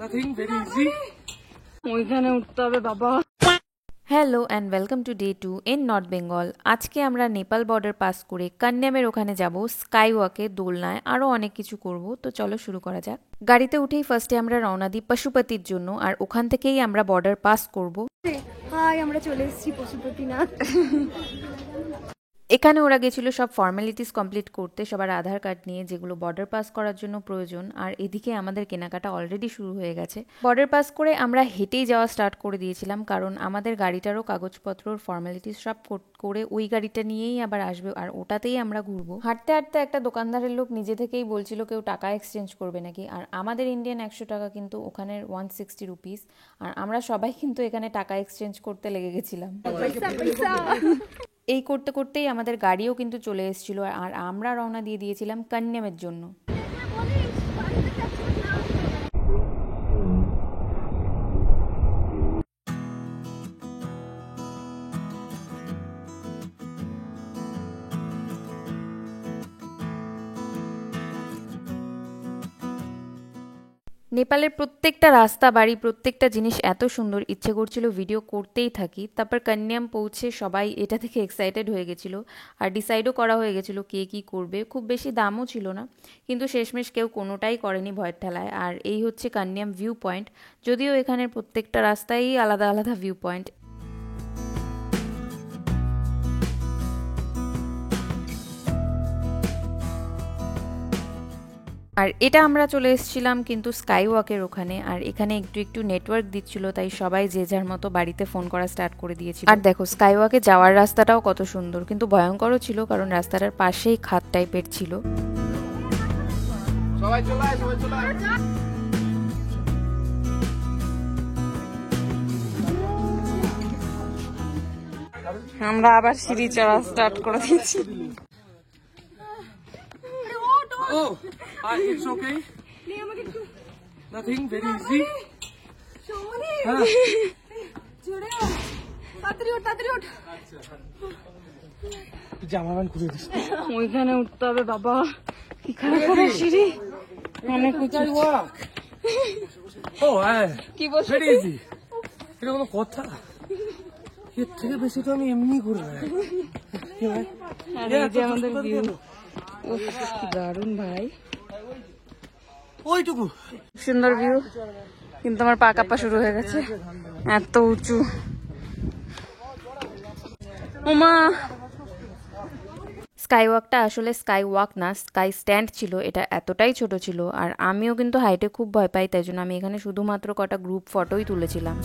Nothing, very easy. ওইখানে উঠতে হবে বাবা। Hello and welcome to day 2 in north Bengal. আজকে আমরা নেপাল বর্ডার পাস করে কান্যামের ওখানে যাব, স্কাই ওয়াকে, দোলনায়, আরও অনেক কিছু করব। তো চলো শুরু করা যাক। গাড়িতে উঠেই ফার্স্টে আমরা রওনা দিই পশুপতির জন্য, আর ওখান থেকেই আমরা বর্ডার পাস করব। হাই, আমরা চলে এসেছি পশুপতিনাথ। এখানে ওরা গেছিল সব ফর্মালিটিস কমপ্লিট করতে, সবার আধার কার্ড নিয়ে, যেগুলো বর্ডার পাস করার জন্য প্রয়োজন। আর এদিকে আমাদের কেনাকাটা অলরেডি শুরু হয়ে গেছে। বর্ডার পাস করে আমরা হেঁটেই যাওয়া স্টার্ট করে দিয়েছিলাম, কারণ আমাদের গাড়িটারও কাগজপত্রর ফর্মালিটিস সব করে ওই গাড়িটা নিয়েই আবার আসবে, আর ওটাতেই আমরা ঘুরবো। হাঁটতে হাঁটতে একটা দোকানদারের লোক নিজে থেকেই বলছিল কেউ টাকা এক্সচেঞ্জ করবে নাকি, আর আমাদের ইন্ডিয়ান 100 টাকা কিন্তু ওখানের 160 রুপিস, আর আমরা সবাই কিন্তু এখানে টাকা এক্সচেঞ্জ করতে লেগে গেছিলাম। এই করতে করতেই আমাদের গাড়িও কিন্তু চলে এসেছিল, আর আমরা রওনা দিয়ে দিয়েছিলাম কান্যামের জন্য। নেপালের প্রত্যেকটা রাস্তা, বাড়ি, প্রত্যেকটা জিনিস এত সুন্দর, ইচ্ছে করছিল ভিডিও করতেই থাকি। তারপর কান্যাম পৌঁছে সবাই এটা থেকে এক্সাইটেড হয়ে গেছিলো, আর ডিসাইডও করা হয়ে গেছিলো কে কী করবে। খুব বেশি দামও ছিল না, কিন্তু শেষমেশ কেউ কোনোটাই করেনি ভয়ের ঠেলায়। আর এই হচ্ছে কান্যাম ভিউ পয়েন্ট, যদিও এখানের প্রত্যেকটা রাস্তাই আলাদা আলাদা ভিউ পয়েন্ট। আর এটা আমরা চলে এসেছিলাম কিন্তু স্কাই ওয়াকের ওখানে, আর এখানে একটু একটু নেটওয়ার্ক দিচ্ছিল, তাই সবাই যে যার মতো বাড়িতে ফোন করা স্টার্ট করে দিয়েছিল। আর দেখো স্কাই ওয়াকে যাওয়ার রাস্তাটাও কত সুন্দর, কিন্তু ভয়ঙ্করও ছিল, কারণ রাস্তাটার পাশেই খাদ টাইপের ছিল। আমরা আবার সিঁড়ি চড়া স্টার্ট করে দিয়েছি। Oh, it's okay. Nothing, very easy. জামা প্যান্ট খুলে দিস। ওইখানে উঠতে হবে বাবা, কি খারাপ করে সিঁড়ি, অনেক উঁচু। Oh, কি বলছো? very easy. এটা কোনো কথা? এর থেকে বেশি তো আমি এমনি করবো। আর এই যে আমাদের ভিউ, কি দারুণ ভাই, ওইটুকু সুন্দর ভিউ, কিন্তু আমার পা কাঁপা শুরু হয়ে গেছে, এত উঁচু। ওমা, স্কাই ওয়াকটা আসলে স্কাই ওয়াক না, স্কাই স্ট্যান্ড ছিল। এটা এতটাই ছোট ছিল, আর আমিও কিন্তু হাইটে খুব ভয় পাই, তাই জন্য আমি এখানে শুধুমাত্র কটা গ্রুপ ফটোই তুলেছিলাম।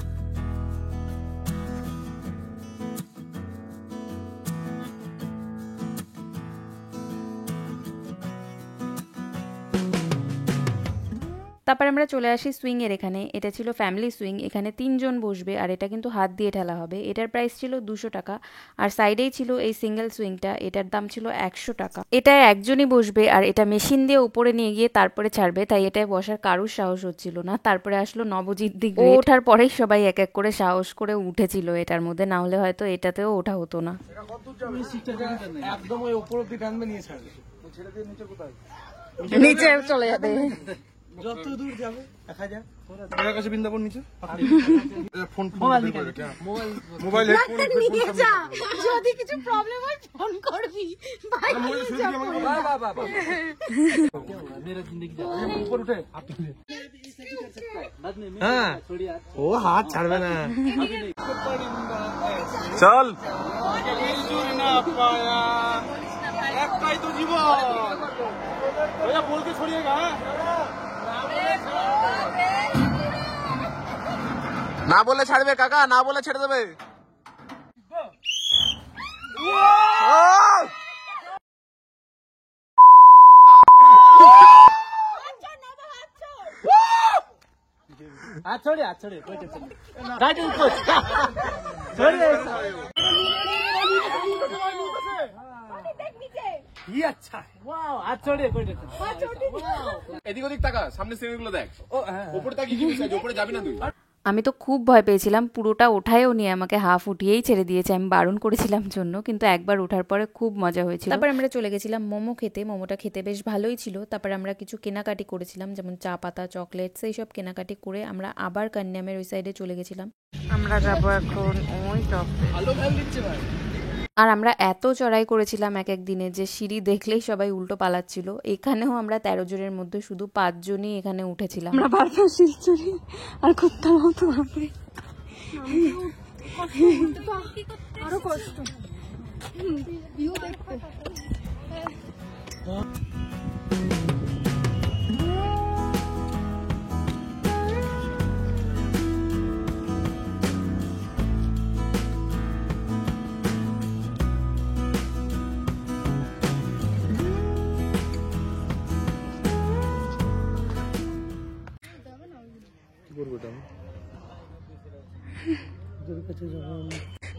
তারপর আমরা চলে আসি সুইংয়ের এখানে। এটা ছিল ফ্যামিলি সুইং, এখানে 3 জন বসবে, আর এটা কিন্তু হাত দিয়ে ঠেলা হবে। এটার প্রাইস ছিল 200 টাকা। আর সাইডেই ছিল এই সিঙ্গেল সুইংটা, এটার দাম ছিল 100 টাকা। এটায় একজনই বসবে, আর এটা মেশিন দিয়ে উপরে নিয়ে গিয়ে তারপরে ছাড়বে, তাই এটায় বসার কারুর সাহস হচ্ছিল না। তারপরে আসলো নবজিৎ দি গ্রেট, ওঠার পরেই সবাই এক এক করে সাহস করে উঠেছিল এটার মধ্যে, না হলে হয়তো এটাতেও ওঠা হতো না। একদম ওই উপর অব্দি টানবে, নিয়ে ছাড়বে। নিচে চলে যাবে, যত দূর যাবে দেখা যাক। ওর কাছে বৃন্দাবন নিচে ফোন মোবাইল নিয়ে যা, যদি কিছু প্রবলেম হয় ফোন করবি ভাই। উপর উঠে হ্যাঁ, ও হাত ছাড়বে না। চল, একটাই তো জীবন, বলকে ছড়িয়ে গা। না বলে ছাড়বে কাকা, না বলে ছেড়ে দেবে। এদিক ওদিক তাকা, সামনে সিনেমাগুলো দেখ, ওপরে তাকিয়ে উপরে যাবি না তুই। আমি তো খুব ভয় পেয়েছিলাম, পুরোটা ওঠায়ও নিয়ে আমাকে হাফ উঠিয়েই ছেড়ে দিয়েছে। আমি বারণ করেছিলাম জন্য, কিন্তু একবার ওঠার পরে খুব মজা হয়েছিল। তারপর আমরা চলে গেছিলাম মোমো খেতে। মোমোটা খেতে বেশ ভালোই ছিল। তারপর আমরা কিছু কেনাকাটি করেছিলাম, যেমন চা পাতা, চকলেটস, এইসব কেনাকাটি করে আমরা আবার কান্যামের ওই সাইডে চলে গেছিলাম। আমরা যাবো এখন ওই আর আমরা এত চড়াই করেছিলাম এক এক দিনে যে সিঁড়ি দেখলেই সবাই উল্টো পালাচ্ছিল। এখানেও আমরা 13 জনের মধ্যে শুধু 5 জনই এখানে উঠেছিলাম। আমরা বারবার সিঁড়ি চড়ি আর করতাম তো বাপরে, আরো কষ্ট।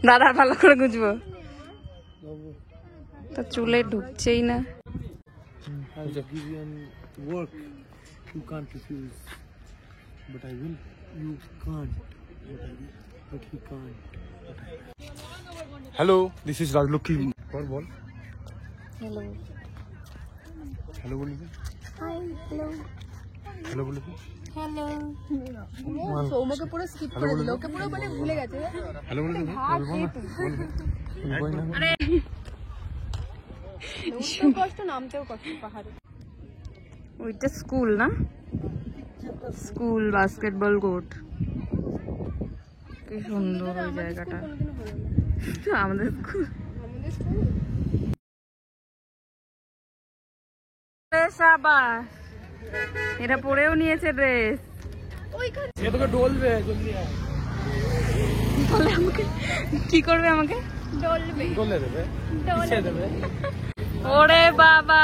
দাদা ভালো করে গুজবো, তা চুলে ঢুকছেই না। Hello, this is Rajlakshmi. Ball hello, hello বলি, হাই, হ্যালো, হ্যালো বলি, হ্যালো। সৌমকে পুরো স্কিপ করে দিল, ওকে পুরো মানে ভুলে গেছে। হ্যালো বলি, কষ্ট, নামতেও কষ্ট পাহাড়ে। ওইটা স্কুল না? School basketball court. কি সুন্দর ওই জায়গাটা, আমাদের স্কুল। সাবাস, এটা পরেও নিয়েছে ড্রেস। ডলবে আমাকে কি করবে? আমাকে ডলে দেবে, দেবে। ওরে বাবা,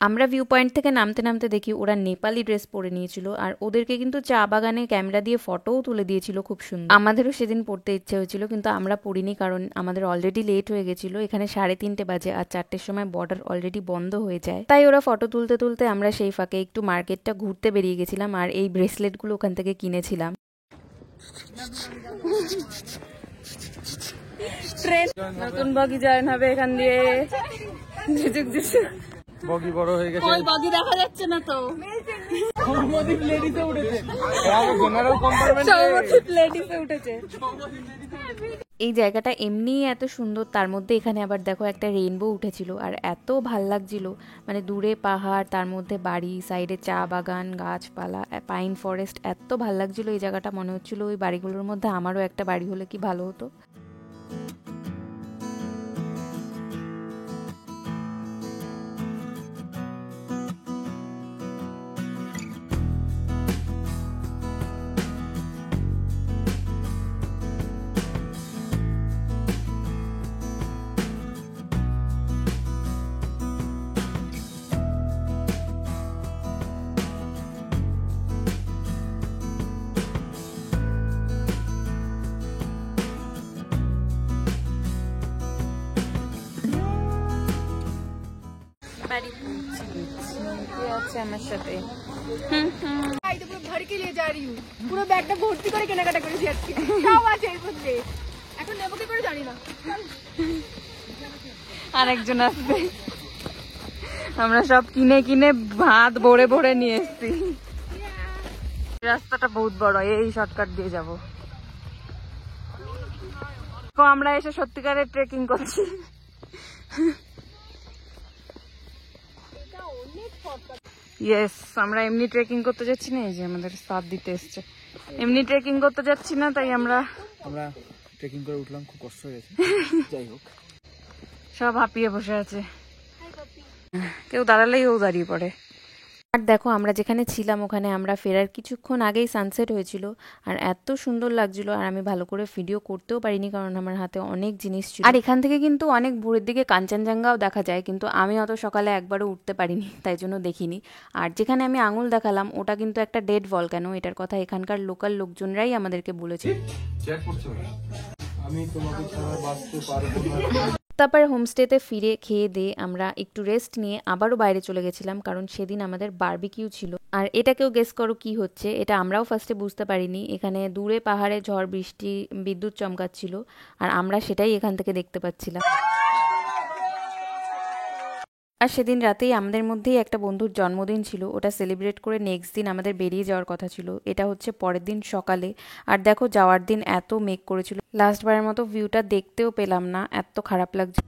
আমরা ভিউ পয়েন্ট থেকে নামতে নামতে দেখি ওরা নেপালি ড্রেস পরে নিয়েছিল, আর ওদেরকে কিন্তু চা বাগানে ক্যামেরা দিয়ে ফটোও তুলে দিয়েছিল খুব সুন্দর। আমাদেরও সেদিন পড়তে ইচ্ছে হয়েছিল, কিন্তু আমরা পড়িনি, কারণ আমাদের অলরেডি লেট হয়ে গেছিল। এখানে 3:30 বাজে আর 4টের সময় বর্ডার অলরেডি বন্ধ হয়ে যায়। তাই ওরা ফটো তুলতে তুলতে আমরা সেই ফাঁকে একটু মার্কেটটা ঘুরতে বেরিয়ে গেছিলাম, আর এই ব্রেসলেটগুলো ওখান থেকে কিনেছিলাম। ট্রেন, নতুন বগি জয়েন হবে এখান দিয়ে। বগি বড় হয়ে গেছে, ওই বাগি দেখা যাচ্ছে না তো। সৌমদীপ লেডিসে উঠেছে, জেনারেল কম্পার্টমেন্টে সৌমদীপ লেডিসে উঠেছে। এই জায়গাটা এমনিই এত সুন্দর, তার মধ্যে এখানে আবার দেখো একটা রেইনবো উঠেছিল, আর এত ভাল লাগছিল। মানে দূরে পাহাড়, তার মধ্যে বাড়ি, সাইডে চা বাগান, গাছপালা, পাইন ফরেস্ট, এত ভাল লাগছিল এই জায়গাটা। মনে হচ্ছিল ওই বাড়িগুলোর মধ্যে আমারও একটা বাড়ি হলে কি ভালো হতো। বাড়ি আছে আমার সাথে। পুরো ঘর কে নিয়ে যা রही हूं, পুরো ব্যাগটা ভর্তি করে কেনাকাটা করেছি আজকে, সব আছে এর মধ্যে। এখন নেবো কি করে জানি না। আরেকজন আসবে, আমরা সব কিনে কিনে ভাত ভরে ভরে নিয়ে এসেছি। রাস্তাটা বহুত বড়, এই শর্টকাট দিয়ে যাব। তো আমরা এসে সত্যিকারের ট্রেকিং করছি। ইয়েস, আমরা এমনি ট্রেকিং করতে যাচ্ছি না, এই যে আমাদের সাথ দিতে এসছে। এমনি ট্রেকিং করতে যাচ্ছি না, তাই আমরা ট্রেকিং করে উঠলাম, খুব কষ্ট হয়ে গেছে। যাই হোক, সব হাঁপিয়ে বসে আছে, কেউ দাঁড়ালেই ও দাঁড়িয়ে পড়ে। আর দেখো আমরা যেখানে ছিলাম ওখানে আমরা ফেরার কিছুক্ষণ আগেই সানসেট হয়েছিল, আর এত সুন্দর লাগছিল। আর আমি ভালো করে ভিডিও করতেও পারিনি, কারণ আমার হাতে অনেক জিনিস ছিল। আর এখান থেকে কিন্তু অনেক ভোরের দিকে কাঞ্চনজঙ্ঘাও দেখা যায়, কিন্তু আমি অত সকালে একবারও উঠতে পারিনি, তাই জন্য দেখিনি। আর যেখানে আমি আঙুল দেখালাম ওটা কিন্তু একটা ডেড ভলক্যানো, এটার কথা এখানকার লোকাল লোকজনরাই আমাদেরকে বলেছে। আমি তোমাকে ছাড়া বাঁচতে পারবো না। তারপর হোমস্টেতে ফিরে খেয়ে দিয়ে আমরা একটু রেস্ট নিয়ে আবারও বাইরে চলে গেছিলাম, কারণ সেদিন আমাদের বারবিকিউ ছিল। আর এটাকেও গেস করো কি হচ্ছে, এটা আমরাও ফার্স্টে বুঝতে পারিনি। এখানে দূরে পাহাড়ে ঝড় বৃষ্টি বিদ্যুৎ চমকাচ্ছিল, আর আমরা সেটাই এখান থেকে দেখতে পাচ্ছিলাম। আর সেদিন রাতেই আমাদের মধ্যেই একটা বন্ধুর জন্মদিন ছিল, ওটা সেলিব্রেট করে নেক্সট দিন আমাদের বেরিয়ে যাওয়ার কথা ছিল। এটা হচ্ছে পরের দিন সকালে। আর দেখো যাওয়ার দিন এত মেঘ করেছিল, লাস্টবারের মতো ভিউটা দেখতেও পেলাম না, এত খারাপ লাগছে।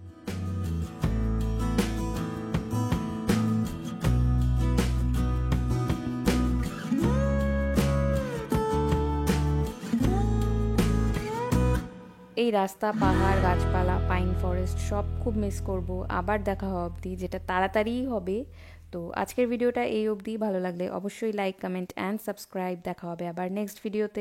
এই রাস্তা, পাহাড়, গাছপালা, পাইন ফরেস্ট সব খুব মিস করব। আবার দেখা হওয়া অবধি, যেটা তাড়াতাড়িই হবে। তো আজকের ভিডিওটা এই অবধি। ভালো লাগলে অবশ্যই লাইক, কমেন্ট অ্যান্ড সাবস্ক্রাইব। দেখা হবে আবার নেক্সট ভিডিওতে।